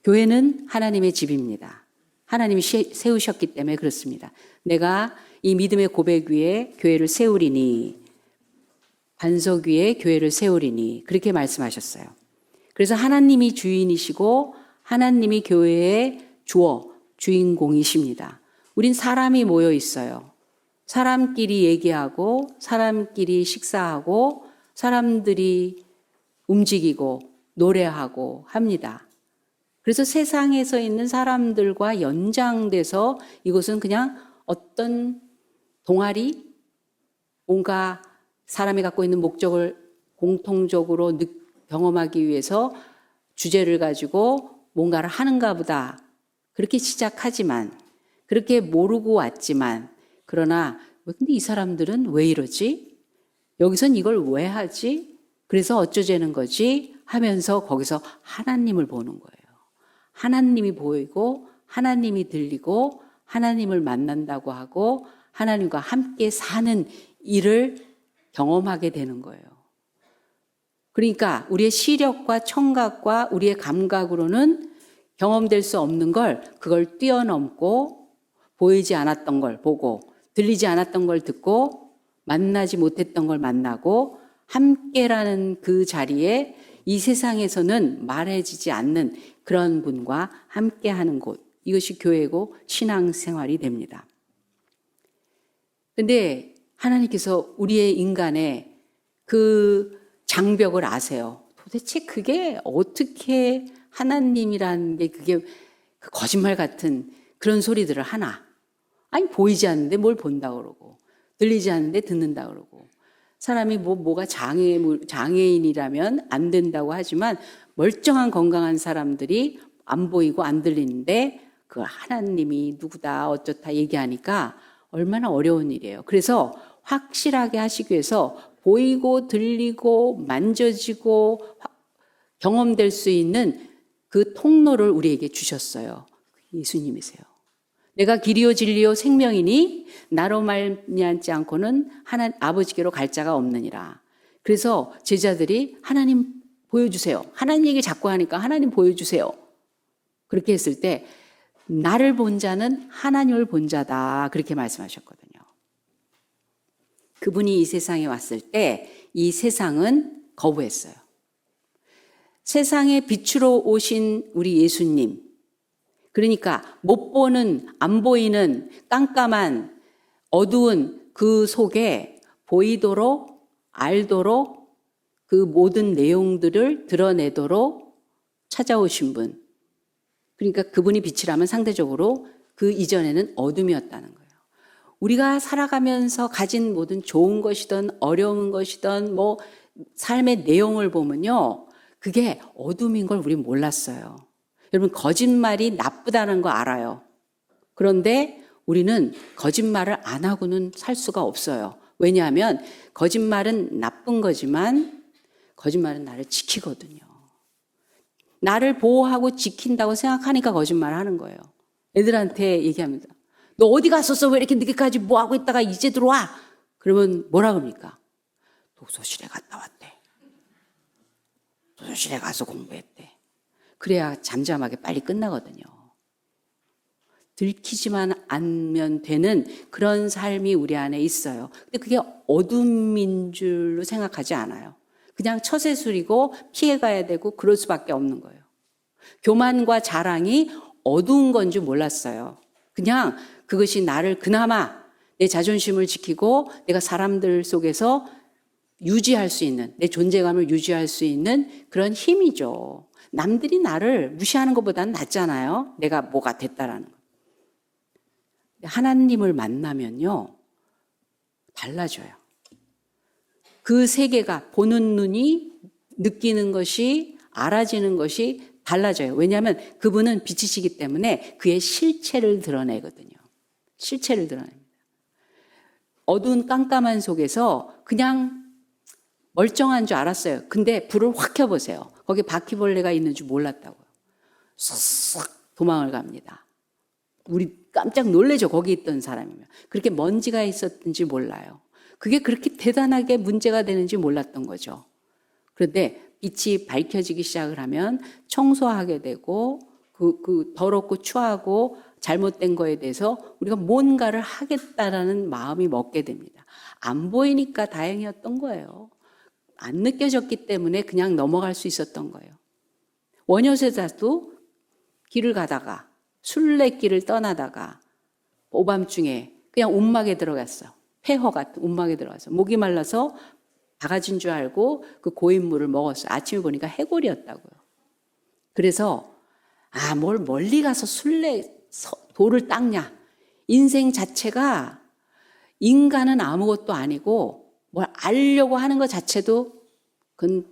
교회는 하나님의 집입니다. 하나님이 세우셨기 때문에 그렇습니다. 내가 이 믿음의 고백 위에 교회를 세우리니, 반석 위에 교회를 세우리니, 그렇게 말씀하셨어요. 그래서 하나님이 주인이시고 하나님이 교회의 주인공이십니다. 우린 사람이 모여 있어요. 사람끼리 얘기하고 사람끼리 식사하고 사람들이 움직이고 노래하고 합니다. 그래서 세상에서 있는 사람들과 연장돼서 이것은 그냥 어떤 동아리, 뭔가 사람이 갖고 있는 목적을 공통적으로 경험하기 위해서 주제를 가지고 뭔가를 하는가 보다. 그렇게 시작하지만, 그렇게 모르고 왔지만, 그러나 근데 이 사람들은 왜 이러지? 여기선 이걸 왜 하지? 그래서 어쩌자는 거지? 하면서 거기서 하나님을 보는 거예요. 하나님이 보이고 하나님이 들리고 하나님을 만난다고 하고 하나님과 함께 사는 일을 경험하게 되는 거예요. 그러니까 우리의 시력과 청각과 우리의 감각으로는 경험될 수 없는 걸, 그걸 뛰어넘고 보이지 않았던 걸 보고 들리지 않았던 걸 듣고 만나지 못했던 걸 만나고 함께라는 그 자리에 이 세상에서는 말해지지 않는 그런 분과 함께하는 곳, 이것이 교회고 신앙생활이 됩니다. 그런데 하나님께서 우리의 인간의 그 장벽을 아세요. 도대체 그게 어떻게 하나님이라는 게 그게 거짓말 같은 그런 소리들을 하나. 아니 보이지 않는데 뭘 본다 그러고 들리지 않는데 듣는다 그러고 사람이 뭐가 장애인이라면 안 된다고 하지만 멀쩡한 건강한 사람들이 안 보이고 안 들리는데 그 하나님이 누구다 어쩌다 얘기하니까 얼마나 어려운 일이에요. 그래서 확실하게 하시기 위해서 보이고 들리고 만져지고 경험될 수 있는 그 통로를 우리에게 주셨어요. 예수님이세요. 내가 길이요 진리요 생명이니 나로 말미암지 않고는 아버지께로 갈 자가 없느니라. 그래서 제자들이 하나님 보여주세요. 하나님 얘기 자꾸 하니까 하나님 보여주세요. 그렇게 했을 때 나를 본 자는 하나님을 본 자다. 그렇게 말씀하셨거든요. 그분이 이 세상에 왔을 때 이 세상은 거부했어요. 세상의 빛으로 오신 우리 예수님, 그러니까 못 보는, 안 보이는 깜깜한 어두운 그 속에 보이도록 알도록 그 모든 내용들을 드러내도록 찾아오신 분. 그러니까 그분이 빛이라면 상대적으로 그 이전에는 어둠이었다는 거예요. 우리가 살아가면서 가진 모든 좋은 것이든 어려운 것이든 뭐 삶의 내용을 보면요. 그게 어둠인 걸 우리 몰랐어요. 여러분 거짓말이 나쁘다는 거 알아요. 그런데 우리는 거짓말을 안 하고는 살 수가 없어요. 왜냐하면 거짓말은 나쁜 거지만 거짓말은 나를 지키거든요. 나를 보호하고 지킨다고 생각하니까 거짓말을 하는 거예요. 애들한테 얘기합니다. 너 어디 갔었어? 왜 이렇게 늦게까지 뭐 하고 있다가 이제 들어와? 그러면 뭐라 그럽니까? 독서실에 갔다 왔대. 독서실에 가서 공부했대. 그래야 잠잠하게 빨리 끝나거든요. 들키지만 않으면 되는 그런 삶이 우리 안에 있어요. 근데 그게 어둠인 줄로 생각하지 않아요. 그냥 처세술이고 피해가야 되고 그럴 수밖에 없는 거예요. 교만과 자랑이 어두운 건 줄 몰랐어요. 그냥 그것이 나를 그나마 내 자존심을 지키고 내가 사람들 속에서 유지할 수 있는, 내 존재감을 유지할 수 있는 그런 힘이죠. 남들이 나를 무시하는 것보다는 낫잖아요. 내가 뭐가 됐다라는 거. 하나님을 만나면요, 달라져요. 그 세계가 보는 눈이 느끼는 것이 알아지는 것이 달라져요. 왜냐하면 그분은 빛이시기 때문에 그의 실체를 드러내거든요. 실체를 드러냅니다. 어두운 깜깜한 속에서 그냥 멀쩡한 줄 알았어요. 근데 불을 확 켜보세요. 거기 바퀴벌레가 있는 줄 몰랐다고요. 쓱 도망을 갑니다. 우리 깜짝 놀래죠. 거기 있던 사람이면. 그렇게 먼지가 있었는지 몰라요. 그게 그렇게 대단하게 문제가 되는지 몰랐던 거죠. 그런데 빛이 밝혀지기 시작을 하면 청소하게 되고 그 더럽고 추하고 잘못된 거에 대해서 우리가 뭔가를 하겠다라는 마음이 먹게 됩니다. 안 보이니까 다행이었던 거예요. 안 느껴졌기 때문에 그냥 넘어갈 수 있었던 거예요. 원효세자도 길을 가다가 순례길을 떠나다가 오밤중에 그냥 움막에 들어갔어요. 폐허 같은 움막에 들어가서 목이 말라서 바가지인 줄 알고 그 고인물을 먹었어요. 아침에 보니까 해골이었다고요. 그래서 뭘 멀리 가서 돌을 닦냐. 인생 자체가 인간은 아무것도 아니고 뭘 알려고 하는 것 자체도 그건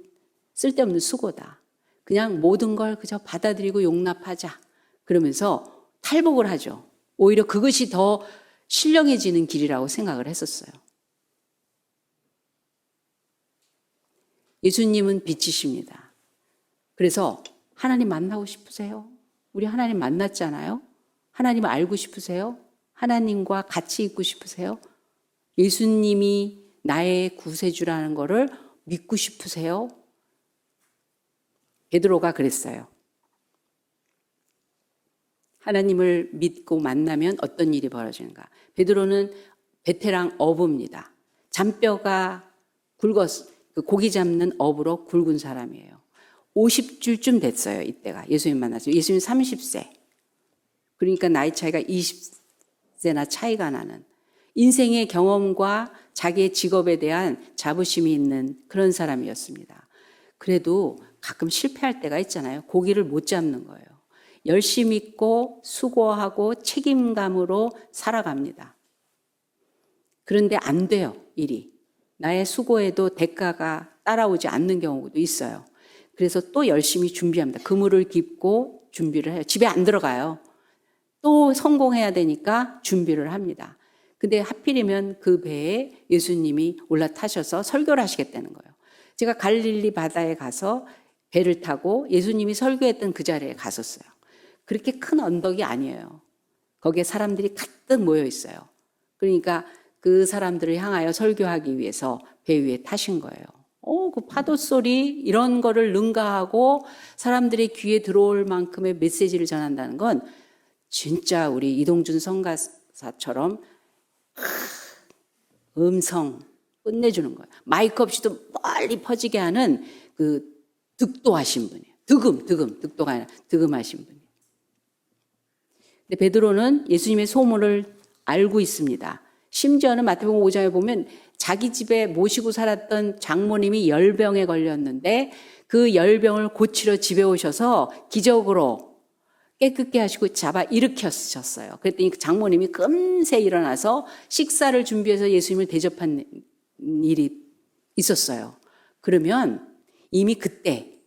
쓸데없는 수고다. 그냥 모든 걸 그저 받아들이고 용납하자. 그러면서 탈북을 하죠. 오히려 그것이 더 신령해지는 길이라고 생각을 했었어요. 예수님은 빛이십니다. 그래서 하나님 만나고 싶으세요? 우리 하나님 만났잖아요. 하나님 알고 싶으세요? 하나님과 같이 있고 싶으세요? 예수님이 나의 구세주라는 거를 믿고 싶으세요? 베드로가 그랬어요. 하나님을 믿고 만나면 어떤 일이 벌어지는가? 베드로는 베테랑 어부입니다. 잔뼈가 그 고기 잡는 어부로 굵은 사람이에요. 50줄쯤 됐어요, 이때가. 예수님 만났어요. 예수님 30세. 그러니까 나이 차이가 20세나 차이가 나는 인생의 경험과 자기의 직업에 대한 자부심이 있는 그런 사람이었습니다. 그래도 가끔 실패할 때가 있잖아요. 고기를 못 잡는 거예요. 열심히 있고 수고하고 책임감으로 살아갑니다. 그런데 안 돼요, 일이. 나의 수고에도 대가가 따라오지 않는 경우도 있어요. 그래서 또 열심히 준비합니다. 그물을 깁고 준비를 해요. 집에 안 들어가요. 또 성공해야 되니까 준비를 합니다. 근데 하필이면 그 배에 예수님이 올라타셔서 설교를 하시겠다는 거예요. 제가 갈릴리 바다에 가서 배를 타고 예수님이 설교했던 그 자리에 갔었어요. 그렇게 큰 언덕이 아니에요. 거기에 사람들이 가득 모여 있어요. 그러니까 그 사람들을 향하여 설교하기 위해서 배 위에 타신 거예요. 그 파도 소리 이런 거를 능가하고 사람들의 귀에 들어올 만큼의 메시지를 전한다는 건 진짜 우리 이동준 선가사처럼 음성 끝내주는 거예요. 마이크 없이도 멀리 퍼지게 하는 그 득도하신 분이에요. 득도가 아니라 득음하신 분이에요. 근데 베드로는 예수님의 소문을 알고 있습니다. 심지어는 마태복음 5장에 보면 자기 집에 모시고 살았던 장모님이 열병에 걸렸는데 그 열병을 고치러 집에 오셔서 기적으로 깨끗게 하시고 잡아 일으켰었어요. 그랬더니 그 장모님이 금세 일어나서 식사를 준비해서 예수님을 대접한 일이 있었어요. 그러면 이미 그때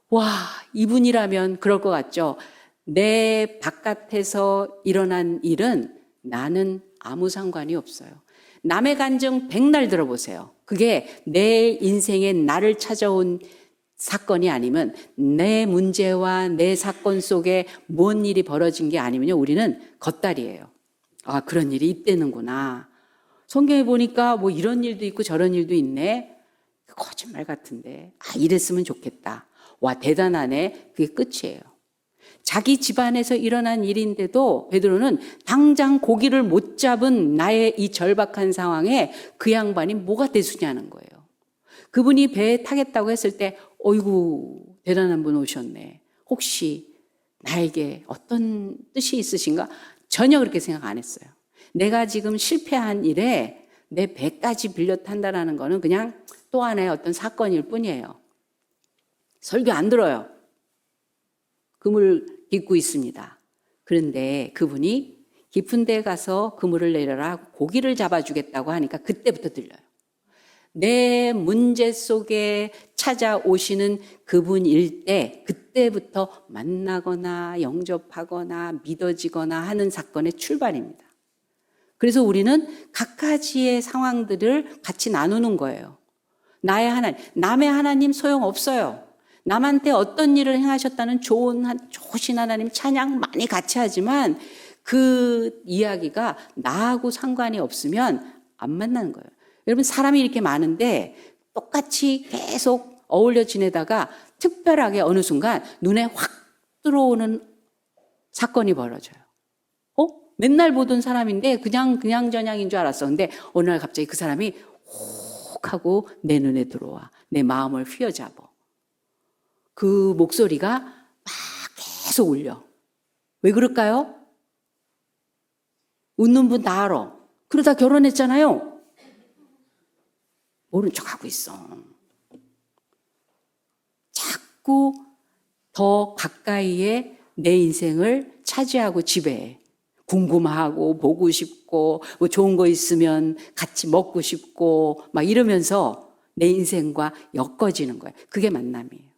와, 이분이라면 그럴 것 같죠. 내 바깥에서 일어난 일은 나는 아무 상관이 없어요. 남의 간증 백날 들어보세요. 그게 내 인생에 나를 찾아온 사건이 아니면 내 문제와 내 사건 속에 뭔 일이 벌어진 게 아니면요. 우리는 겉다리예요. 그런 일이 있대는구나. 성경에 보니까 뭐 이런 일도 있고 저런 일도 있네. 거짓말 같은데. 이랬으면 좋겠다. 와, 대단하네. 그게 끝이에요. 자기 집안에서 일어난 일인데도 베드로는 당장 고기를 못 잡은 나의 이 절박한 상황에 그 양반이 뭐가 대수냐는 거예요. 그분이 배에 타겠다고 했을 때 어이구 대단한 분 오셨네. 혹시 나에게 어떤 뜻이 있으신가? 전혀 그렇게 생각 안 했어요. 내가 지금 실패한 일에 내 배까지 빌려 탄다라는 거는 그냥 또 하나의 어떤 사건일 뿐이에요. 설교 안 들어요. 그물 빚고 있습니다. 그런데 그분이 깊은 데 가서 그물을 내려라 하고 고기를 잡아주겠다고 하니까 그때부터 들려요. 내 문제 속에 찾아오시는 그분일 때 그때부터 만나거나 영접하거나 믿어지거나 하는 사건의 출발입니다. 그래서 우리는 각가지의 상황들을 같이 나누는 거예요. 나의 하나님, 남의 하나님 소용없어요. 남한테 어떤 일을 행하셨다는 좋으신 하나님 찬양 많이 같이 하지만 그 이야기가 나하고 상관이 없으면 안 만나는 거예요. 여러분 사람이 이렇게 많은데 똑같이 계속 어울려 지내다가 특별하게 어느 순간 눈에 확 들어오는 사건이 벌어져요. 맨날 보던 사람인데 그냥 저냥인 줄 알았어. 근데 어느 날 갑자기 그 사람이 혹 하고 내 눈에 들어와. 내 마음을 휘어잡아. 그 목소리가 막 계속 울려. 왜 그럴까요? 웃는 분 다 알아. 그러다 결혼했잖아요. 모른 척하고 있어. 자꾸 더 가까이에 내 인생을 차지하고 지배해. 궁금하고 보고 싶고 뭐 좋은 거 있으면 같이 먹고 싶고 막 이러면서 내 인생과 엮어지는 거예요. 그게 만남이에요.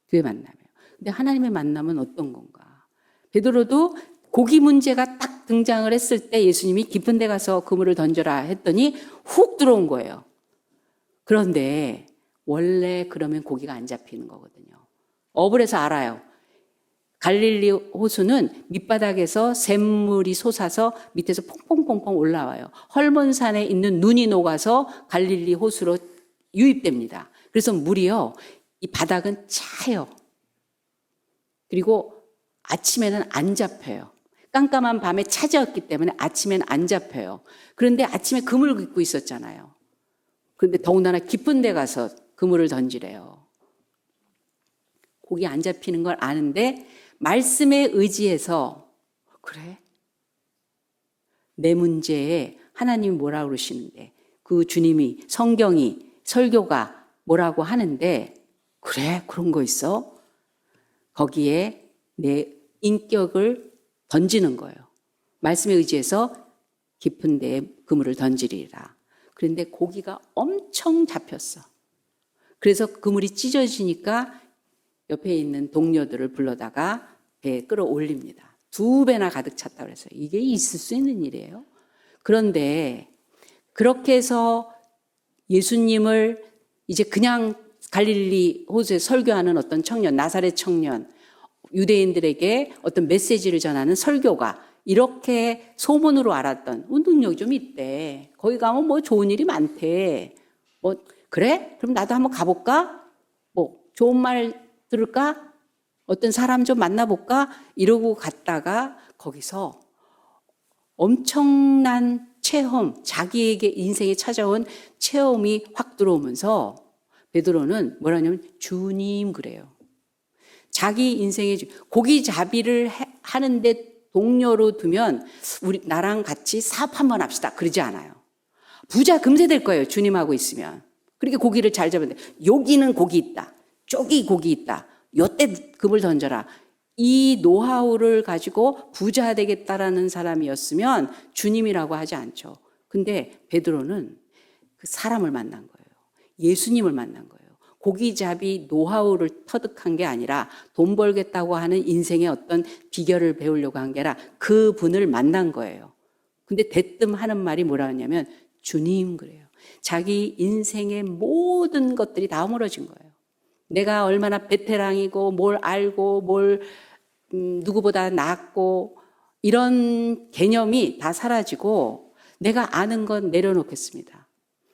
그게 만남이에요. 근데 하나님의 만남은 어떤 건가? 베드로도 고기 문제가 딱 등장을 했을 때 예수님이 깊은 데 가서 그물을 던져라 했더니 훅 들어온 거예요. 그런데 원래 그러면 고기가 안 잡히는 거거든요. 어불에서 알아요. 갈릴리 호수는 밑바닥에서 샘물이 솟아서 밑에서 퐁퐁퐁퐁 올라와요. 헐몬산에 있는 눈이 녹아서 갈릴리 호수로 유입됩니다. 그래서 물이요, 이 바닥은 차요. 그리고 아침에는 안 잡혀요. 깜깜한 밤에 차지었기 때문에 아침에는 안 잡혀요. 그런데 아침에 그물 깃고 있었잖아요. 그런데 더군다나 깊은 데 가서 그물을 던지래요. 고기 안 잡히는 걸 아는데 말씀에 의지해서 그래? 내 문제에 하나님이 뭐라고 그러시는데 그 주님이 성경이 설교가 뭐라고 하는데 그래? 그런 거 있어? 거기에 내 인격을 던지는 거예요. 말씀에 의지해서 깊은 데에 그물을 던지리라. 그런데 고기가 엄청 잡혔어. 그래서 그물이 찢어지니까 옆에 있는 동료들을 불러다가 배에 끌어올립니다. 2배나 가득 찼다고 그랬어요. 이게 있을 수 있는 일이에요. 그런데 그렇게 해서 예수님을 이제 그냥 갈릴리 호수에 설교하는 어떤 청년, 나사렛 청년, 유대인들에게 어떤 메시지를 전하는 설교가 이렇게 소문으로 알았던 능력이 좀 있대. 거기 가면 뭐 좋은 일이 많대. 뭐 그래? 그럼 나도 한번 가볼까? 뭐 좋은 말 들을까? 어떤 사람 좀 만나볼까? 이러고 갔다가 거기서 엄청난 체험, 자기에게 인생에 찾아온 체험이 확 들어오면서 베드로는 뭐라냐면 주님 그래요. 자기 인생의 고기잡이를 하는데 동료로 두면 우리 나랑 같이 사업 한번 합시다. 그러지 않아요. 부자 금세 될 거예요. 주님하고 있으면. 그렇게 고기를 잘 잡는데 여기는 고기 있다. 쪽이 고기 있다. 요때 금을 던져라. 이 노하우를 가지고 부자 되겠다라는 사람이었으면 주님이라고 하지 않죠. 근데 베드로는 그 사람을 만난 거예요. 예수님을 만난 거예요. 고기잡이 노하우를 터득한 게 아니라 돈 벌겠다고 하는 인생의 어떤 비결을 배우려고 한 게 아니라 그 분을 만난 거예요. 근데 대뜸 하는 말이 뭐라 하냐면 주님 그래요. 자기 인생의 모든 것들이 다 허물어진 거예요. 내가 얼마나 베테랑이고 뭘 알고 뭘 누구보다 낫고 이런 개념이 다 사라지고 내가 아는 건 내려놓겠습니다.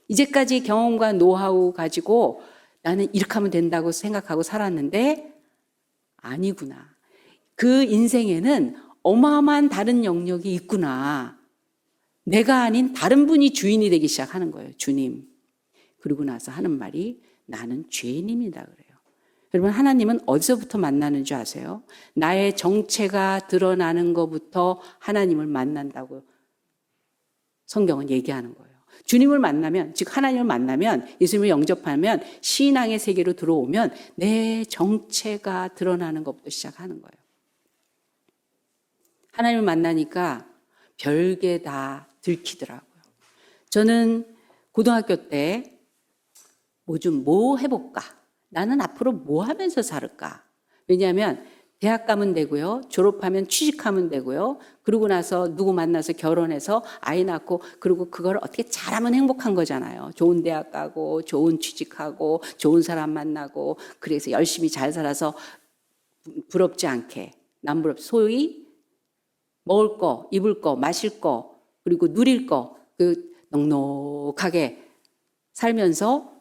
이제까지 경험과 노하우 가지고 나는 이렇게 하면 된다고 생각하고 살았는데 아니구나. 그 인생에는 어마어마한 다른 영역이 있구나. 내가 아닌 다른 분이 주인이 되기 시작하는 거예요. 주님. 그러고 나서 하는 말이 나는 죄인입니다 그래요. 여러분 하나님은 어디서부터 만나는 줄 아세요? 나의 정체가 드러나는 것부터 하나님을 만난다고 성경은 얘기하는 거예요. 주님을 만나면, 즉 하나님을 만나면, 예수님을 영접하면, 신앙의 세계로 들어오면 내 정체가 드러나는 것부터 시작하는 거예요. 하나님을 만나니까 별게 다 들키더라고요. 저는 고등학교 때 뭐 해볼까? 나는 앞으로 뭐 하면서 살을까? 왜냐하면 대학 가면 되고요. 졸업하면 취직하면 되고요. 그러고 나서 누구 만나서 결혼해서 아이 낳고 그리고 그걸 어떻게 잘하면 행복한 거잖아요. 좋은 대학 가고 좋은 취직하고 좋은 사람 만나고 그래서 열심히 잘 살아서 부럽지 않게 남부럽 소위 먹을 거, 입을 거, 마실 거 그리고 누릴 거 그 넉넉하게 살면서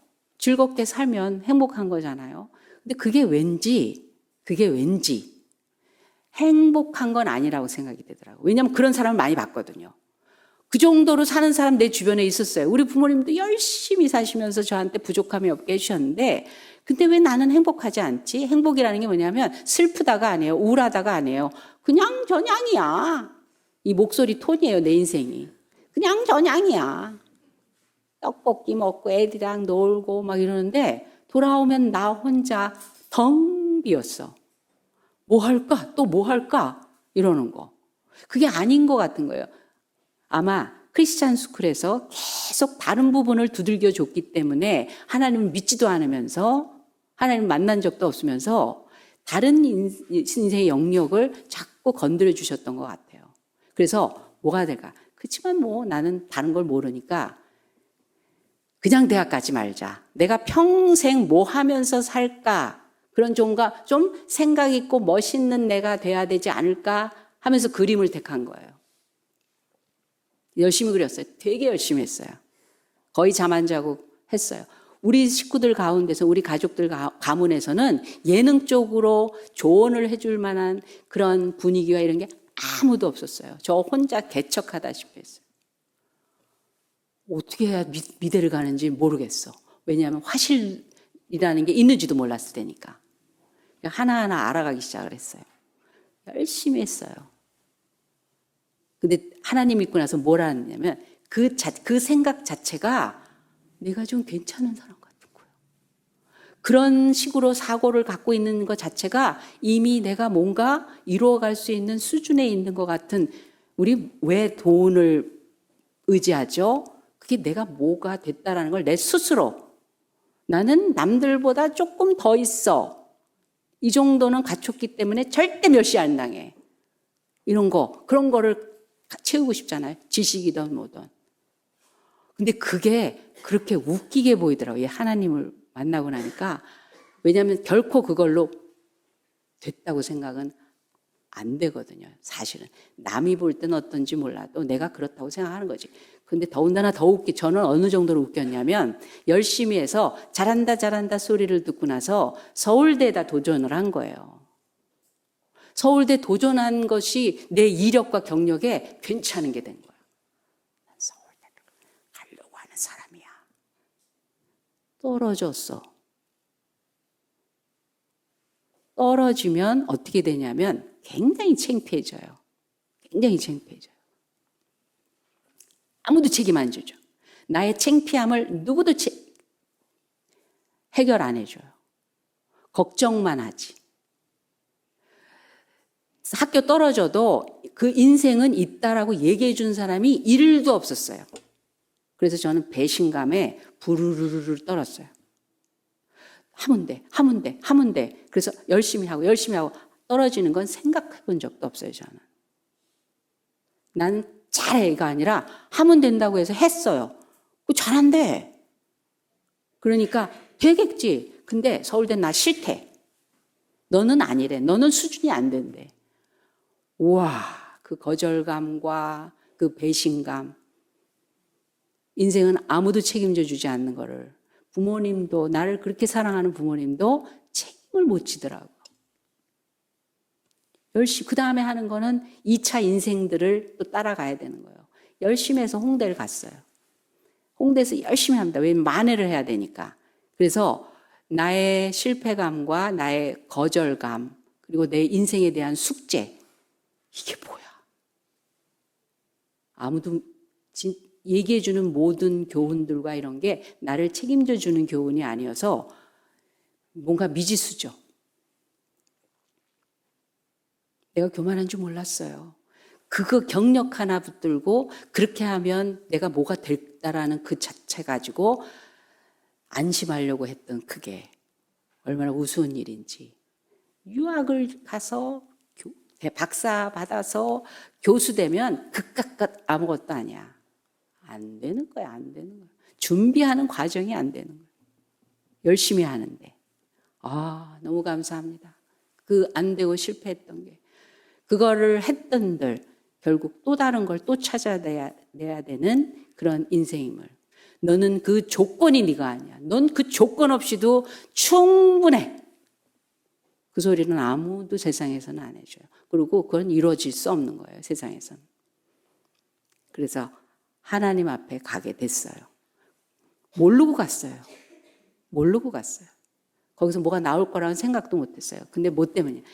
즐겁게 살면 행복한 거잖아요. 근데 그게 왠지 행복한 건 아니라고 생각이 되더라고요. 왜냐하면 그런 사람을 많이 봤거든요. 그 정도로 사는 사람 내 주변에 있었어요. 우리 부모님도 열심히 사시면서 저한테 부족함이 없게 해주셨는데, 근데 왜 나는 행복하지 않지? 행복이라는 게 뭐냐면 슬프다가 아니에요. 우울하다가 아니에요. 그냥 저냥이야. 이 목소리 톤이에요, 내 인생이. 그냥 저냥이야. 떡볶이 먹고 애들이랑 놀고 막 이러는데 돌아오면 나 혼자 덩 비었어. 뭐 할까? 또 뭐 할까? 이러는 거. 그게 아닌 것 같은 거예요. 아마 크리스찬 스쿨에서 계속 다른 부분을 두들겨 줬기 때문에 하나님을 믿지도 않으면서 하나님 만난 적도 없으면서 다른 인생의 영역을 자꾸 건드려 주셨던 것 같아요. 그래서 뭐가 될까? 그렇지만 뭐 나는 다른 걸 모르니까 그냥 대학 가지 말자. 내가 평생 뭐 하면서 살까? 그런 좀 생각 있고 멋있는 내가 돼야 되지 않을까 하면서 그림을 택한 거예요. 열심히 그렸어요. 되게 열심히 했어요. 거의 잠 안 자고 했어요. 우리 식구들 가운데서 우리 가족들 가문에서는 예능 쪽으로 조언을 해줄 만한 그런 분위기와 이런 게 아무도 없었어요. 저 혼자 개척하다시피 했어요. 어떻게 해야 미대를 가는지 모르겠어. 왜냐하면 화실이라는 게 있는지도 몰랐을 테니까. 하나하나 알아가기 시작을 했어요. 열심히 했어요. 근데 하나님 믿고 나서 뭘 하냐면 그 생각 자체가 내가 좀 괜찮은 사람 같은 거예요. 그런 식으로 사고를 갖고 있는 것 자체가 이미 내가 뭔가 이루어갈 수 있는 수준에 있는 것 같은, 우리 왜 돈을 의지하죠? 그게 내가 뭐가 됐다라는 걸 내 스스로, 나는 남들보다 조금 더 있어. 이 정도는 갖췄기 때문에 절대 멸시 안 당해. 이런 거, 그런 거를 채우고 싶잖아요. 지식이든 뭐든. 근데 그게 그렇게 웃기게 보이더라고요. 하나님을 만나고 나니까. 왜냐하면 결코 그걸로 됐다고 생각은 안 되거든요. 사실은. 남이 볼 때는 어떤지 몰라도 내가 그렇다고 생각하는 거지. 근데 더군다나 더 저는 어느 정도로 웃겼냐면 열심히 해서 잘한다 소리를 듣고 나서 서울대에다 도전을 한 거예요. 서울대 도전한 것이 내 이력과 경력에 괜찮은 게 된 거예요. 난 서울대를 가려고 하는 사람이야. 떨어졌어. 떨어지면 어떻게 되냐면 굉장히 창피해져요. 굉장히 창피해져요. 아무도 책임 안 져줘. 나의 창피함을 누구도 해결 안 해줘요. 걱정만 하지. 학교 떨어져도 그 인생은 있다라고 얘기해 준 사람이 1도 없었어요. 그래서 저는 배신감에 부르르르 떨었어요. 하면 돼. 그래서 열심히 하고 떨어지는 건 생각해 본 적도 없어요, 저는. 난 잘해가 아니라 하면 된다고 해서 했어요. 잘한대. 그러니까 되겠지. 근데 서울대 나 싫대. 너는 아니래. 너는 수준이 안 된대. 우와, 그 거절감과 그 배신감. 인생은 아무도 책임져 주지 않는 거를, 부모님도, 나를 그렇게 사랑하는 부모님도 책임을 못 지더라고. 열심히, 그 다음에 하는 거는 2차 인생들을 또 따라가야 되는 거예요. 열심히 해서 홍대를 갔어요. 홍대에서 열심히 합니다. 왜냐면 만회를 해야 되니까. 그래서 나의 실패감과 나의 거절감, 그리고 내 인생에 대한 숙제, 이게 뭐야? 아무도 얘기해주는 모든 교훈들과 이런 게 나를 책임져주는 교훈이 아니어서 뭔가 미지수죠. 내가 교만한 줄 몰랐어요. 그거 경력 하나 붙들고 그렇게 하면 내가 뭐가 될까라는 그 자체 가지고 안심하려고 했던 그게 얼마나 우스운 일인지. 유학을 가서 박사 받아서 교수 되면 그깟 아무것도 아니야. 안 되는 거야. 준비하는 과정이 안 되는 거야. 열심히 하는데. 너무 감사합니다. 그 안 되고 실패했던 게. 그거를 했던들 결국 또 다른 걸 또 찾아내야 되는 그런 인생임을. 너는 그 조건이 네가 아니야. 넌 그 조건 없이도 충분해. 그 소리는 아무도 세상에서는 안 해줘요. 그리고 그건 이루어질 수 없는 거예요, 세상에서는. 그래서 하나님 앞에 가게 됐어요. 모르고 갔어요. 모르고 갔어요. 거기서 뭐가 나올 거라는 생각도 못 했어요. 근데 뭐 때문이에요?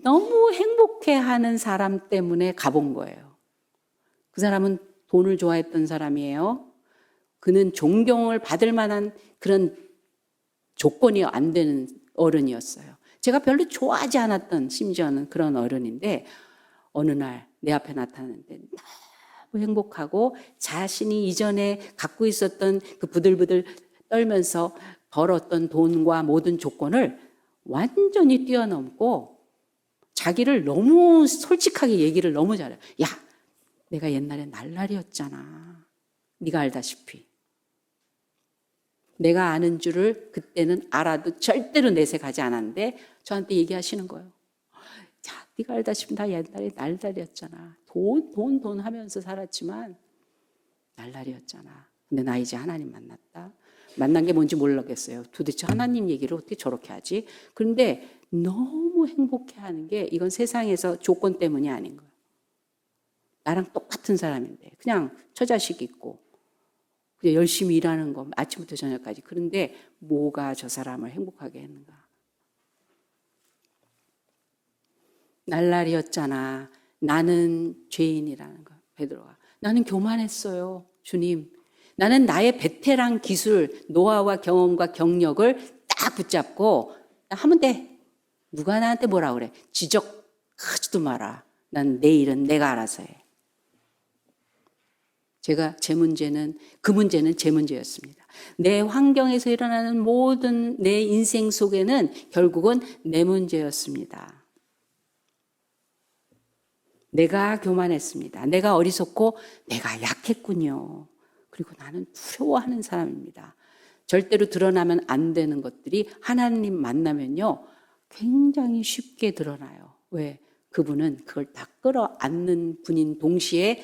너무 행복해하는 사람 때문에 가본 거예요. 그 사람은 돈을 좋아했던 사람이에요. 그는 존경을 받을 만한 그런 조건이 안 되는 어른이었어요. 제가 별로 좋아하지 않았던 심지어는 그런 어른인데 어느 날 내 앞에 나타났는데 너무 행복하고 자신이 이전에 갖고 있었던 그 부들부들 떨면서 벌었던 돈과 모든 조건을 완전히 뛰어넘고 자기를 너무 솔직하게 얘기를 너무 잘해요. 야, 내가 옛날에 날라리였잖아. 네가 알다시피. 내가 아는 줄을 그때는 알아도 절대로 내색하지 않았는데 저한테 얘기하시는 거예요. 자, 네가 알다시피 나 옛날에 날라리였잖아. 돈 하면서 살았지만 날라리였잖아. 근데 나 이제 하나님 만났다. 만난 게 뭔지 모르겠어요. 도대체 하나님 얘기를 어떻게 저렇게 하지? 그런데 너무 행복해하는 게 이건 세상에서 조건 때문이 아닌 거예요. 나랑 똑같은 사람인데 그냥 처자식 있고 그냥 열심히 일하는 거 아침부터 저녁까지. 그런데 뭐가 저 사람을 행복하게 했는가? 날라리였잖아. 나는 죄인이라는 거. 베드로가. 나는 교만했어요. 주님. 나는 나의 베테랑 기술, 노하우와 경험과 경력을 딱 붙잡고 하면 돼. 누가 나한테 뭐라 그래. 지적하지도 마라. 난 내 일은 내가 알아서 해. 제 문제는 그 문제는 제 문제였습니다. 내 환경에서 일어나는 모든 내 인생 속에는 결국은 내 문제였습니다. 내가 교만했습니다. 내가 어리석고 내가 약했군요. 그리고 나는 두려워하는 사람입니다. 절대로 드러나면 안 되는 것들이 하나님 만나면요 굉장히 쉽게 드러나요. 왜? 그분은 그걸 다 끌어안는 분인 동시에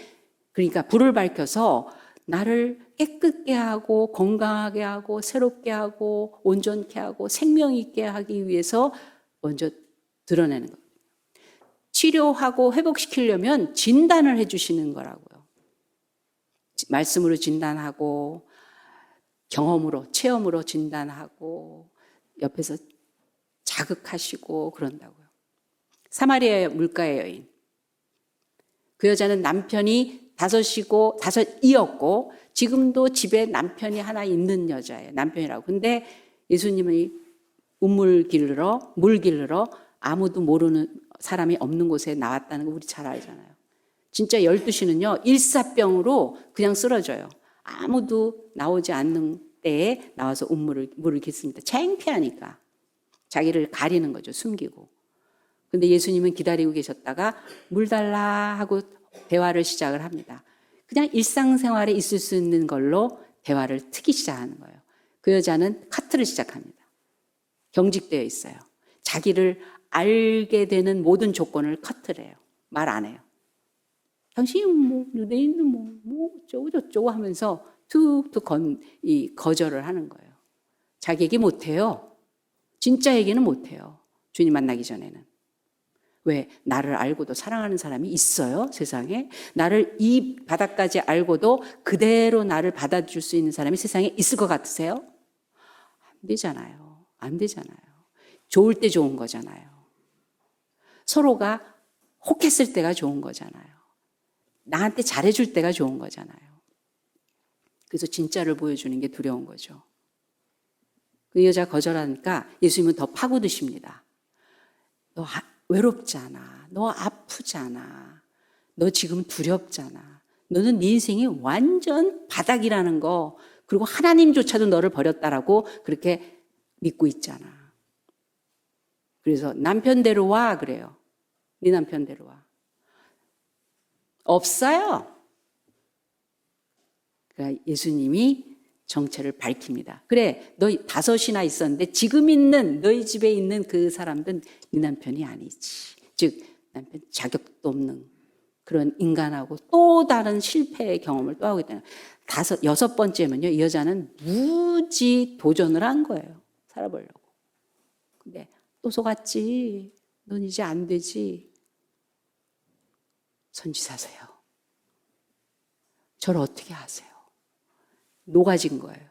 그러니까 불을 밝혀서 나를 깨끗게 하고 건강하게 하고 새롭게 하고 온전케 하고 생명 있게 하기 위해서 먼저 드러내는 거예요. 치료하고 회복시키려면 진단을 해주시는 거라고요. 말씀으로 진단하고 경험으로 체험으로 진단하고 옆에서 자극하시고 그런다고요. 사마리아 물가의 여인. 그 여자는 남편이 다섯이었고 지금도 집에 남편이 하나 있는 여자예요. 남편이라고. 근데 예수님이 물 길르러 아무도 모르는 사람이 없는 곳에 나왔다는 거 우리 잘 알잖아요. 진짜 12시는요. 일사병으로 그냥 쓰러져요. 아무도 나오지 않는 때에 나와서 물을 깃습니다. 창피하니까. 자기를 가리는 거죠. 숨기고. 근데 예수님은 기다리고 계셨다가 물 달라 하고 대화를 시작을 합니다. 그냥 일상생활에 있을 수 있는 걸로 대화를 트기 시작하는 거예요. 그 여자는 카트를 시작합니다. 경직되어 있어요. 자기를 알게 되는 모든 조건을 커트를 해요. 말 안 해요. 당신이 유대인은 어쩌고 저쩌고 하면서 툭툭 거절을 하는 거예요. 자기 얘기 못해요. 진짜 얘기는 못해요. 주님 만나기 전에는. 왜? 나를 알고도 사랑하는 사람이 있어요, 세상에? 나를 이 바닥까지 알고도 그대로 나를 받아줄 수 있는 사람이 세상에 있을 것 같으세요? 안 되잖아요. 안 되잖아요. 좋을 때 좋은 거잖아요. 서로가 혹했을 때가 좋은 거잖아요. 나한테 잘해줄 때가 좋은 거잖아요. 그래서 진짜를 보여주는 게 두려운 거죠. 그 여자 거절하니까 예수님은 더 파고드십니다. 너 외롭잖아. 너 아프잖아. 너 지금 두렵잖아. 너는 네 인생이 완전 바닥이라는 거, 그리고 하나님조차도 너를 버렸다라고 그렇게 믿고 있잖아. 그래서 남편 데려와 그래요. 네 남편 데려와. 없어요. 그러니까 예수님이 정체를 밝힙니다. 그래, 너 5이나 있었는데 지금 있는 너희 집에 있는 그 사람들은 네 남편이 아니지. 즉 남편 자격도 없는 그런 인간하고 또 다른 실패의 경험을 또 하고 있다는. 6번째면요, 이 여자는 무지 도전을 한 거예요. 살아보려고. 근데 또 속았지. 넌 이제 안 되지. 선지자세요. 저를 어떻게 하세요? 녹아진 거예요.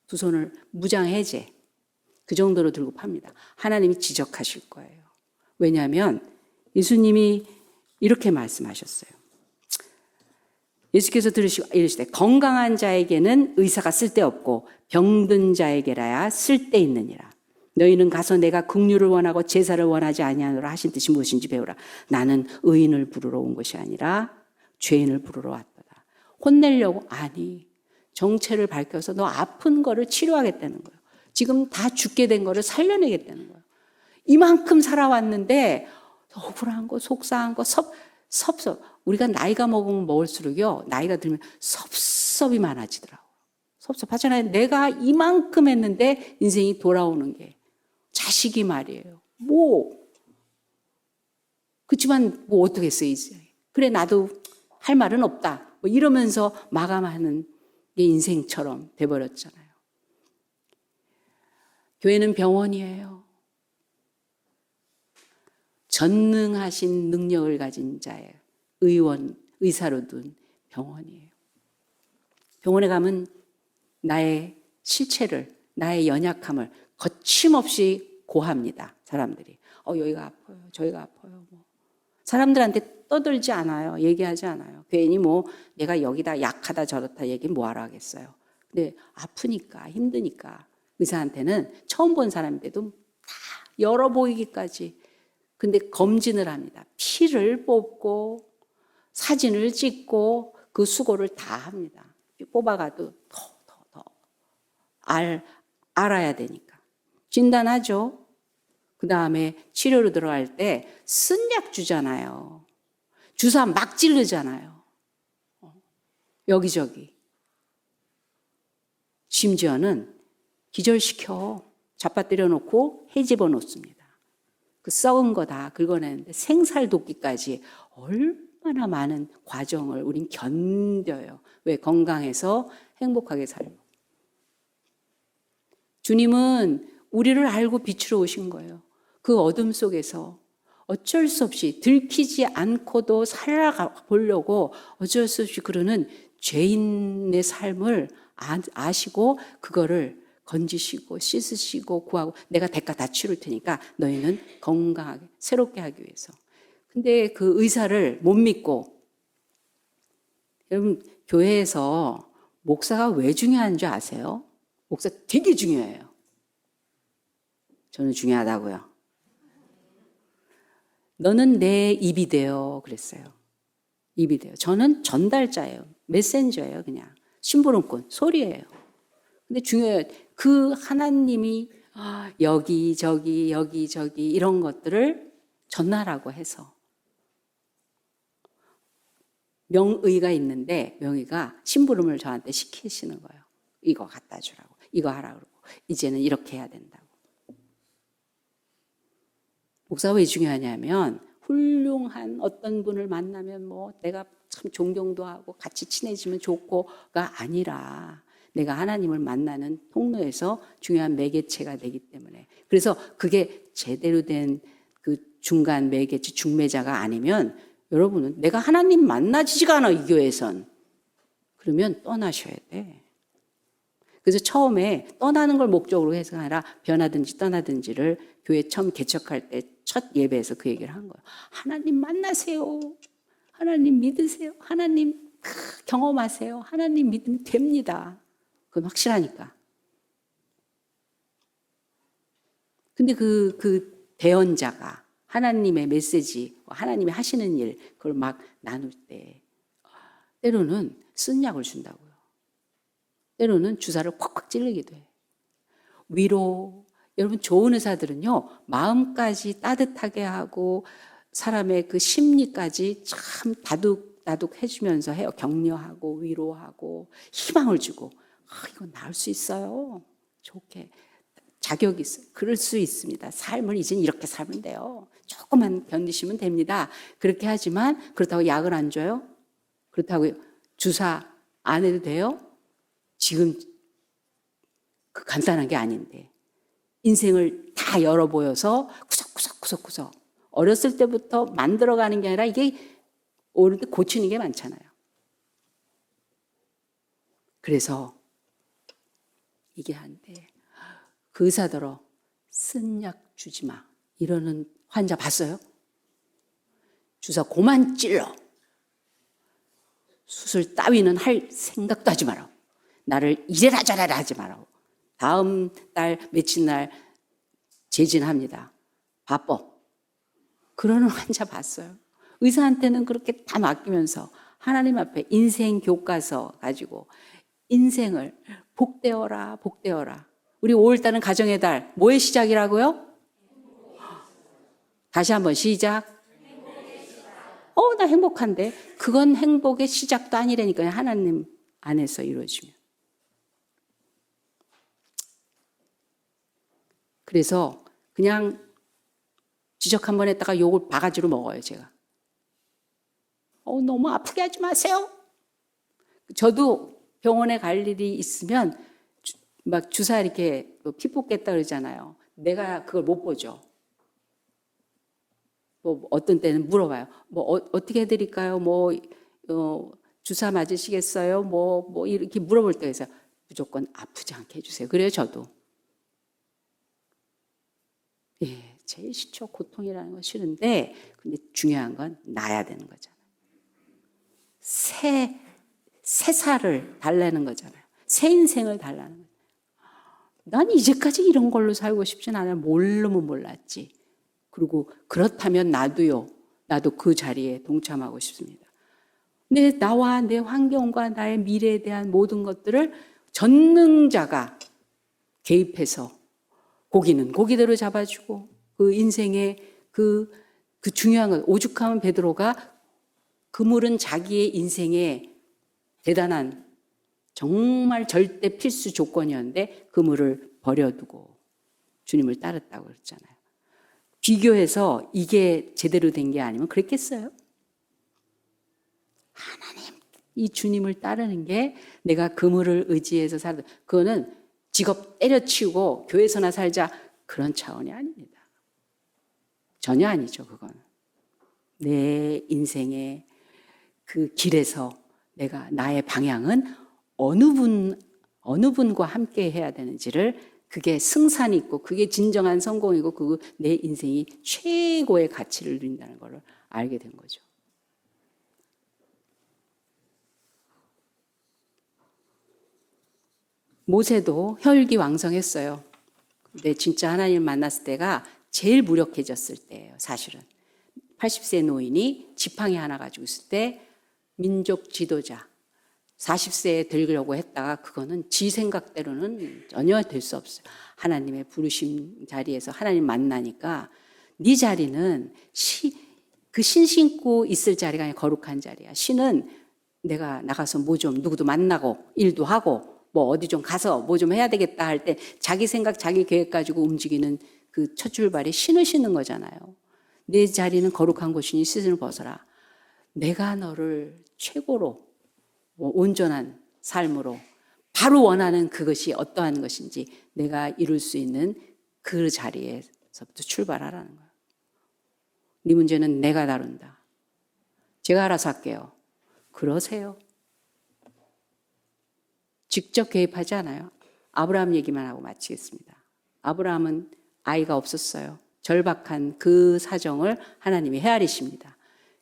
두 손을 무장해제. 그 정도로 들고 팝니다. 하나님이 지적하실 거예요. 왜냐하면 예수님이 이렇게 말씀하셨어요. 예수께서 들으시고 이르시되 건강한 자에게는 의사가 쓸데없고 병든 자에게라야 쓸데있느니라. 너희는 가서 내가 긍휼을 원하고 제사를 원하지 아니하노라 하신 뜻이 무엇인지 배우라. 나는 의인을 부르러 온 것이 아니라 죄인을 부르러 왔도다. 혼내려고? 아니. 정체를 밝혀서 너 아픈 거를 치료하겠다는 거예요. 지금 다 죽게 된 거를 살려내겠다는 거예요. 이만큼 살아왔는데 억울한 거, 속상한 거, 섭섭. 우리가 나이가 먹을수록요, 나이가 들면 섭섭이 많아지더라고요. 섭섭하잖아요. 내가 이만큼 했는데 인생이 돌아오는 게. 자식이 말이에요. 그치만 어떻게 했어요, 이제. 그래, 나도 할 말은 없다. 이러면서 마감하는 게 인생처럼 돼버렸잖아요. 교회는 병원이에요. 전능하신 능력을 가진 자예요. 의사로 둔 병원이에요. 병원에 가면 나의 실체를, 나의 연약함을 거침없이 고합니다. 사람들이. 여기가 아파요. 저기가 아파요. 사람들한테 떠들지 않아요. 얘기하지 않아요. 괜히 내가 여기다 약하다 저렇다 얘기 뭐하러 하겠어요. 근데 아프니까, 힘드니까 의사한테는 처음 본 사람인데도 다 열어 보이기까지. 근데 검진을 합니다. 피를 뽑고 사진을 찍고 그 수고를 다 합니다. 뽑아가도 더 알아야 되니까. 진단하죠. 그 다음에 치료로 들어갈 때 쓴 약 주잖아요. 주사 막 찌르잖아요. 여기저기. 심지어는 기절시켜 잡아뜨려 놓고 헤집어 놓습니다. 그 썩은 거 다 긁어내는데 생살 돋기까지 얼마나 많은 과정을 우린 견뎌요. 왜? 건강해서 행복하게 살고. 주님은 우리를 알고 빛으로 오신 거예요. 그 어둠 속에서 어쩔 수 없이 들키지 않고도 살아보려고 어쩔 수 없이 그러는 죄인의 삶을 아시고 그거를 건지시고 씻으시고 구하고 내가 대가 다 치를 테니까 너희는 건강하게 새롭게 하기 위해서. 근데 그 의사를 못 믿고, 여러분 교회에서 목사가 왜 중요한 줄 아세요? 목사 되게 중요해요. 저는 중요하다고요. 너는 내 입이 되어 그랬어요. 입이 되어. 저는 전달자예요. 메신저예요. 그냥 심부름꾼 소리예요. 근데 중요해요. 그 하나님이 여기저기 이런 것들을 전하라고 해서 명의가 있는데 명의가 심부름을 저한테 시키시는 거예요. 이거 갖다 주라고. 이거 하라고 그러고 이제는 이렇게 해야 된다고. 목사가 왜 중요하냐면 훌륭한 어떤 분을 만나면 내가 참 존경도 하고 같이 친해지면 좋고가 아니라 내가 하나님을 만나는 통로에서 중요한 매개체가 되기 때문에. 그래서 그게 제대로 된 그 중간 매개체, 중매자가 아니면 여러분은 내가 하나님 만나지지가 않아, 이 교회에선. 그러면 떠나셔야 돼. 그래서 처음에 떠나는 걸 목적으로 해서 아니라 변하든지 떠나든지를 교회 처음 개척할 때 첫 예배에서 그 얘기를 한 거예요. 하나님 만나세요. 하나님 믿으세요. 하나님 경험하세요. 하나님 믿으면 됩니다. 그건 확실하니까. 근데 그 대언자가 하나님의 메시지, 하나님이 하시는 일, 그걸 막 나눌 때 때로는 쓴 약을 준다고요. 때로는 주사를 콱콱 찌르기도 해. 위로. 여러분 좋은 의사들은요, 마음까지 따뜻하게 하고 사람의 그 심리까지 참 다독 해주면서 해요. 격려하고 위로하고 희망을 주고. 이건 나을 수 있어요. 좋게. 자격이 있어요. 그럴 수 있습니다. 삶을 이젠 이렇게 살면 돼요. 조금만 견디시면 됩니다. 그렇게 하지만 그렇다고 약을 안 줘요? 그렇다고 주사 안 해도 돼요? 지금 그 간단한 게 아닌데. 인생을 다 열어 보여서 구석구석 어렸을 때부터 만들어가는 게 아니라 이게 오를 때 고치는 게 많잖아요. 그래서 이게 안 돼. 그 의사들어 쓴 약 주지 마 이러는 환자 봤어요? 주사 고만 찔러. 수술 따위는 할 생각도 하지 마라. 나를 이래라 저래라 하지 마라. 다음 달 며칠 날 재진합니다. 바빠. 그러는 환자 봤어요. 의사한테는 그렇게 다 맡기면서 하나님 앞에 인생 교과서 가지고 인생을 복되어라 복되어라. 우리 5월달은 가정의 달. 뭐의 시작이라고요? 다시 한번 시작. 나 행복한데. 그건 행복의 시작도 아니라니까요. 하나님 안에서 이루어지면. 그래서 그냥 지적 한번 했다가 욕을 바가지로 먹어요, 제가. 너무 아프게 하지 마세요. 저도 병원에 갈 일이 있으면 막 주사 이렇게 피 뽑겠다 그러잖아요. 내가 그걸 못 보죠. 뭐 어떤 때는 물어봐요. 어떻게 해드릴까요? 주사 맞으시겠어요? 이렇게 물어볼 때가 있어요. 무조건 아프지 않게 해주세요. 그래요, 저도. 예, 제일 싫죠. 고통이라는 건 싫은데, 근데 중요한 건 나야 되는 거잖아요. 새 살을 달라는 거잖아요. 새 인생을 달라는 거예요. 난 이제까지 이런 걸로 살고 싶진 않아요. 모르면 몰랐지. 그리고 그렇다면 나도 그 자리에 동참하고 싶습니다. 나와 내 환경과 나의 미래에 대한 모든 것들을 전능자가 개입해서 고기는 고기대로 잡아주고 그 인생의 그 중요한 것, 오죽하면 베드로가 그물은 자기의 인생의 대단한 정말 절대 필수 조건이었는데 그물을 버려두고 주님을 따랐다고 그랬잖아요. 비교해서 이게 제대로 된 게 아니면 그랬겠어요? 하나님, 이 주님을 따르는 게 내가 그물을 의지해서 살다. 그거는 직업 때려치우고 교회에서나 살자 그런 차원이 아닙니다. 전혀 아니죠, 그건. 내 인생의 그 길에서 나의 방향은 어느 분과 함께 해야 되는지를 그게 승산이 있고 그게 진정한 성공이고 내 인생이 최고의 가치를 누린다는 걸 알게 된 거죠. 모세도 혈기왕성했어요. 근데 진짜 하나님을 만났을 때가 제일 무력해졌을 때예요, 사실은. 80세 노인이 지팡이 하나 가지고 있을 때 민족 지도자 40세에 되려고 했다가 그거는 지 생각대로는 전혀 될 수 없어요. 하나님의 부르심 자리에서 하나님 만나니까 네 자리는 그 신 신고 있을 자리가 아니라 거룩한 자리야. 신은 내가 나가서 누구도 만나고 일도 하고 어디 좀 가서 뭐 좀 해야 되겠다 할 때 자기 생각 자기 계획 가지고 움직이는 그 첫 출발이 신을 신는 거잖아요. 내 자리는 거룩한 곳이니 시선을 벗어라. 내가 너를 최고로 온전한 삶으로 바로 원하는 그것이 어떠한 것인지 내가 이룰 수 있는 그 자리에서부터 출발하라는 거예요. 네 문제는 내가 다룬다. 제가 알아서 할게요. 그러세요. 직접 개입하지 않아요. 아브라함 얘기만 하고 마치겠습니다. 아브라함은 아이가 없었어요. 절박한 그 사정을 하나님이 헤아리십니다.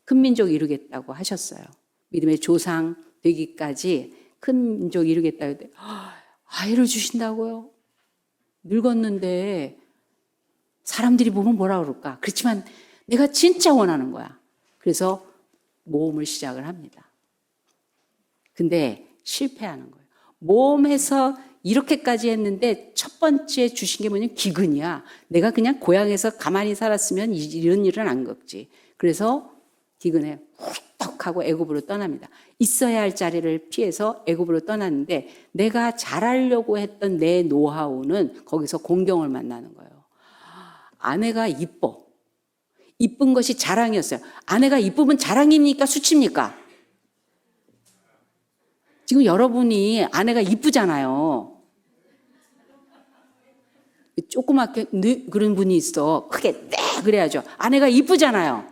큰 민족 이루겠다고 하셨어요. 믿음의 조상 되기까지 큰 민족 이루겠다고 했는데 아이를 주신다고요? 늙었는데 사람들이 보면 뭐라 그럴까? 그렇지만 내가 진짜 원하는 거야. 그래서 모험을 시작을 합니다. 근데 실패하는 거예요. 모험해서 이렇게까지 했는데 첫 번째 주신 게 뭐냐면 기근이야. 내가 그냥 고향에서 가만히 살았으면 이런 일은 안 겪지. 그래서 기근에 훌떡하고 애굽으로 떠납니다. 있어야 할 자리를 피해서 애굽으로 떠났는데 내가 잘하려고 했던 내 노하우는 거기서 공경을 만나는 거예요. 아내가 이뻐. 이쁜 것이 자랑이었어요. 아내가 이쁘면 자랑입니까? 수치입니까? 지금 여러분이 아내가 이쁘잖아요. 조그맣게 그런 분이 있어. 크게 네 그래야죠. 아내가 이쁘잖아요.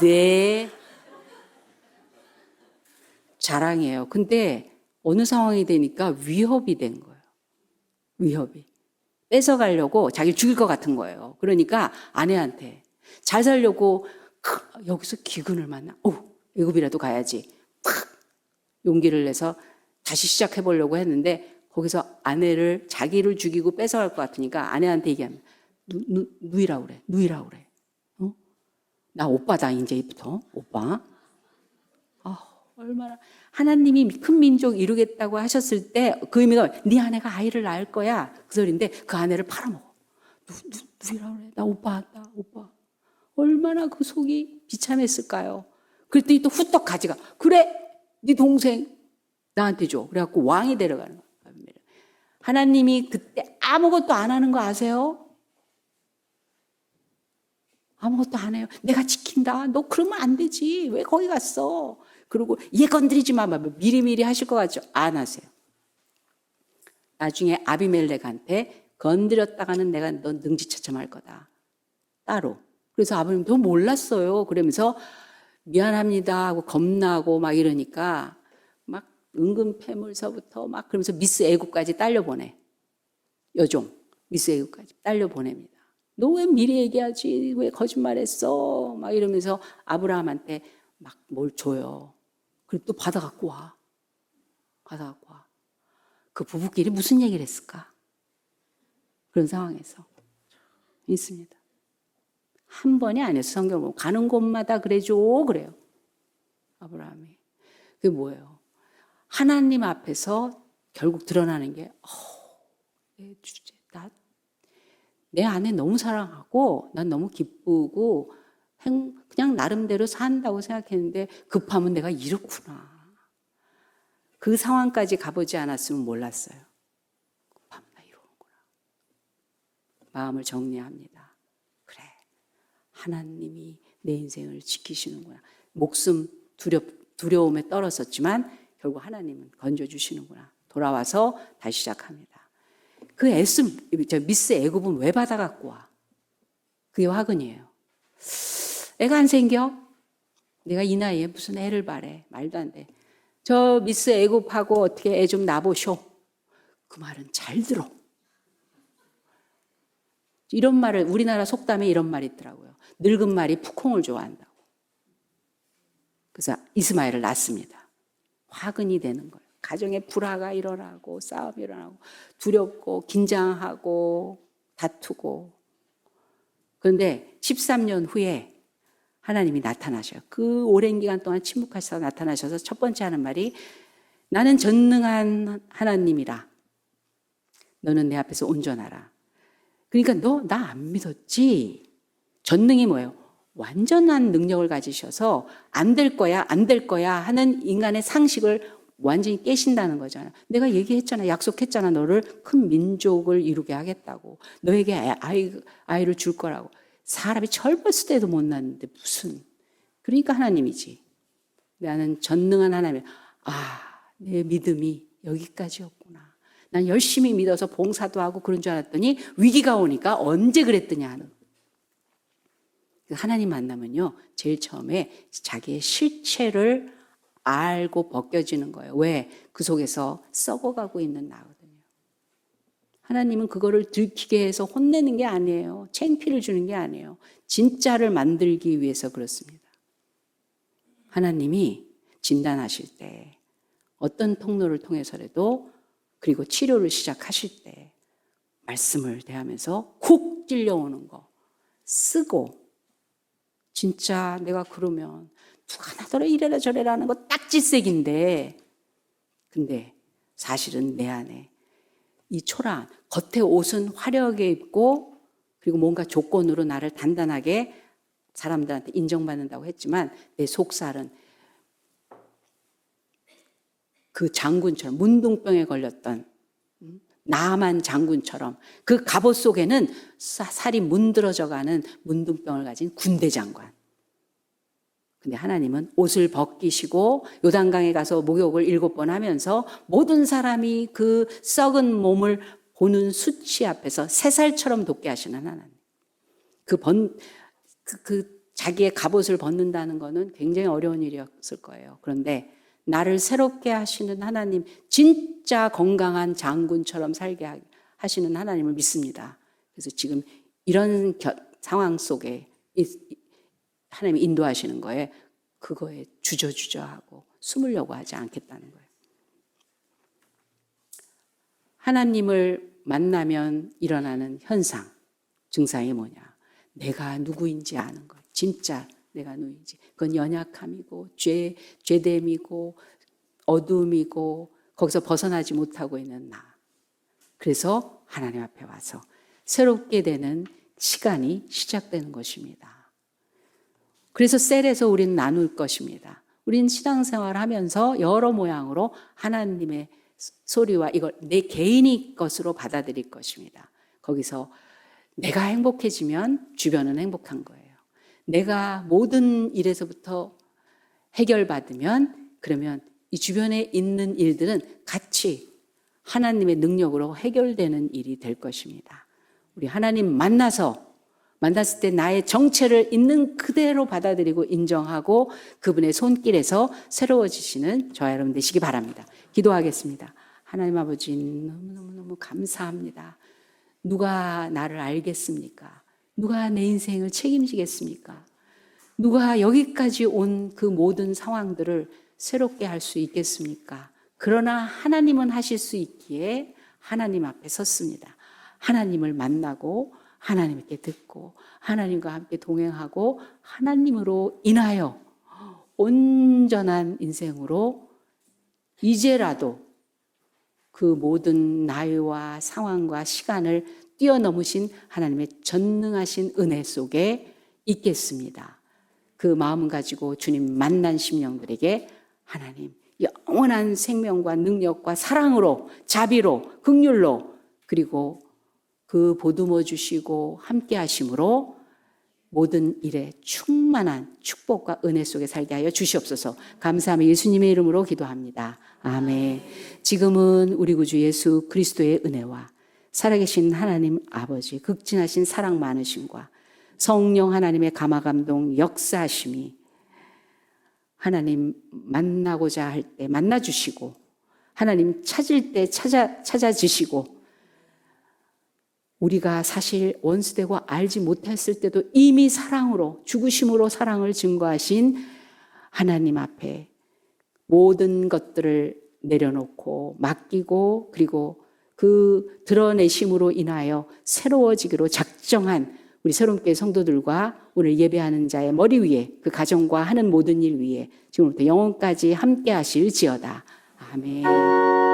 네. 자랑이에요. 근데 어느 상황이 되니까 위협이 된 거예요. 위협이. 뺏어가려고 자기를 죽일 것 같은 거예요. 그러니까 아내한테 잘 살려고 여기서 기근을 만나. 애굽이라도 가야지. 팍 용기를 내서 다시 시작해 보려고 했는데 거기서 아내를 자기를 죽이고 뺏어갈 것 같으니까 아내한테 얘기하면 누이라고 그래. 누이라고 그래. 나 오빠다 이제부터. 오빠. 얼마나 하나님이 큰 민족 이루겠다고 하셨을 때 그 의미가 네 아내가 아이를 낳을 거야 그 소리인데 그 아내를 팔아먹어. 누이라고 그래. 나 오빠 한다. 오빠. 얼마나 그 속이 비참했을까요. 그랬더니 또 후떡 가져가. 그래 네 동생 나한테 줘. 그래갖고 왕이 데려가는 거예요. 하나님이 그때 아무것도 안 하는 거 아세요? 아무것도 안 해요. 내가 지킨다. 너 그러면 안 되지. 왜 거기 갔어? 그리고 얘 건드리지 마. 미리미리 하실 것 같죠? 안 하세요. 나중에 아비멜렉한테 건드렸다가는 내가 너 능지처참할 거다. 따로. 그래서 아버님도 몰랐어요. 그러면서 미안합니다 하고 겁나고 막 이러니까 막 은근 패물서부터 막 그러면서 미스 애굽까지 딸려보내. 여종 미스 애굽까지 딸려보냅니다. 너 왜 미리 얘기하지? 왜 거짓말했어? 막 이러면서 아브라함한테 막 뭘 줘요. 그리고 또 받아갖고 와. 받아갖고 와. 그 부부끼리 무슨 얘기를 했을까? 그런 상황에서 있습니다. 한 번이 아니어서 성경을 보면 가는 곳마다 그래줘 그래요. 아브라함이. 그게 뭐예요? 하나님 앞에서 결국 드러나는 게 내 주제, 내 아내 너무 사랑하고 난 너무 기쁘고 그냥 나름대로 산다고 생각했는데 급하면 내가 이렇구나. 그 상황까지 가보지 않았으면 몰랐어요. 급하면 나 이러는구나. 마음을 정리합니다. 그래, 하나님이 내 인생을 지키시는구나. 목숨 두려움에 떨었었지만 결국 하나님은 건져주시는구나. 돌아와서 다시 시작합니다. 그 미스 애굽은 왜 받아갖고 와? 그게 화근이에요. 애가 안 생겨? 내가 이 나이에 무슨 애를 바래? 말도 안 돼. 저 미스 애굽하고 어떻게 애 좀 낳아보쇼? 그 말은 잘 들어. 이런 말을 우리나라 속담에 이런 말이 있더라고요. 늙은 말이 푸콩을 좋아한다고. 그래서 이스마엘을 낳습니다. 화근이 되는 거예요. 가정에 불화가 일어나고 싸움이 일어나고 두렵고 긴장하고 다투고. 그런데 13년 후에 하나님이 나타나셔요. 그 오랜 기간 동안 침묵하셔서 나타나셔서 첫 번째 하는 말이 나는 전능한 하나님이라. 너는 내 앞에서 온전하라. 그러니까 너 나 안 믿었지? 전능이 뭐예요? 완전한 능력을 가지셔서 안 될 거야, 안 될 거야 하는 인간의 상식을 완전히 깨신다는 거잖아요. 내가 얘기했잖아. 약속했잖아. 너를 큰 민족을 이루게 하겠다고. 너에게 아이를 줄 거라고. 사람이 철벌 때도 못 낳는데 무슨. 그러니까 하나님이지. 나는 전능한 하나님. 내 믿음이 여기까지였구나. 난 열심히 믿어서 봉사도 하고 그런 줄 알았더니 위기가 오니까 언제 그랬더냐 하는. 하나님 만나면요. 제일 처음에 자기의 실체를 알고 벗겨지는 거예요. 왜? 그 속에서 썩어가고 있는 나거든요. 하나님은 그거를 들키게 해서 혼내는 게 아니에요. 창피를 주는 게 아니에요. 진짜를 만들기 위해서 그렇습니다. 하나님이 진단하실 때 어떤 통로를 통해서라도 그리고 치료를 시작하실 때 말씀을 대하면서 쿡 찔려오는 거 쓰고 진짜 내가 그러면 누가 나더러 이래라 저래라 하는 거 딱지색인데 근데 사실은 내 안에 이 초라한 겉에 옷은 화려하게 입고 그리고 뭔가 조건으로 나를 단단하게 사람들한테 인정받는다고 했지만 내 속살은 그 장군처럼 문둥병에 걸렸던 나만 장군처럼 그 갑옷 속에는 살이 문드러져가는 문둥병을 가진 군대 장관. 근데 하나님은 옷을 벗기시고 요단강에 가서 목욕을 7번 하면서 모든 사람이 그 썩은 몸을 보는 수치 앞에서 새살처럼 돋게 하시는 하나님. 자기의 갑옷을 벗는다는 것은 굉장히 어려운 일이었을 거예요. 그런데 나를 새롭게 하시는 하나님, 진짜 건강한 장군처럼 살게 하시는 하나님을 믿습니다. 그래서 지금 이런 상황 속에 하나님이 인도하시는 거에 그거에 주저주저하고 숨으려고 하지 않겠다는 거예요. 하나님을 만나면 일어나는 현상, 증상이 뭐냐? 내가 누구인지 아는 것. 진짜 내가 누구인지. 그건 연약함이고 죄됨이고 어둠이고 거기서 벗어나지 못하고 있는 나. 그래서 하나님 앞에 와서 새롭게 되는 시간이 시작되는 것입니다. 그래서 셀에서 우리는 나눌 것입니다. 우린 신앙생활을 하면서 여러 모양으로 하나님의 소리와 이걸 내 개인의 것으로 받아들일 것입니다. 거기서 내가 행복해지면 주변은 행복한 거예요. 내가 모든 일에서부터 해결받으면 그러면 이 주변에 있는 일들은 같이 하나님의 능력으로 해결되는 일이 될 것입니다. 우리 하나님 만났을 때 나의 정체를 있는 그대로 받아들이고 인정하고 그분의 손길에서 새로워지시는 저와 여러분 되시기 바랍니다. 기도하겠습니다. 하나님 아버지 너무너무 감사합니다. 누가 나를 알겠습니까? 누가 내 인생을 책임지겠습니까? 누가 여기까지 온 그 모든 상황들을 새롭게 할 수 있겠습니까? 그러나 하나님은 하실 수 있기에 하나님 앞에 섰습니다. 하나님을 만나고 하나님께 듣고 하나님과 함께 동행하고 하나님으로 인하여 온전한 인생으로 이제라도 그 모든 나이와 상황과 시간을 뛰어넘으신 하나님의 전능하신 은혜 속에 있겠습니다. 그 마음 가지고 주님 만난 심령들에게 하나님 영원한 생명과 능력과 사랑으로 자비로 긍휼로 그리고 그 보듬어 주시고 함께 하심으로 모든 일에 충만한 축복과 은혜 속에 살게 하여 주시옵소서. 감사하며 예수님의 이름으로 기도합니다. 아멘. 지금은 우리 구주 예수 그리스도의 은혜와 살아계신 하나님 아버지 극진하신 사랑 많으심과 성령 하나님의 감화감동 역사하심이 하나님 만나고자 할 때 만나주시고 하나님 찾을 때 찾아주시고 우리가 사실 원수되고 알지 못했을 때도 이미 사랑으로 죽으심으로 사랑을 증거하신 하나님 앞에 모든 것들을 내려놓고 맡기고 그리고 그 드러내심으로 인하여 새로워지기로 작정한 우리 새롬교회 성도들과 오늘 예배하는 자의 머리 위에 그 가정과 하는 모든 일 위에 지금부터 영원까지 함께 하실지어다. 아멘.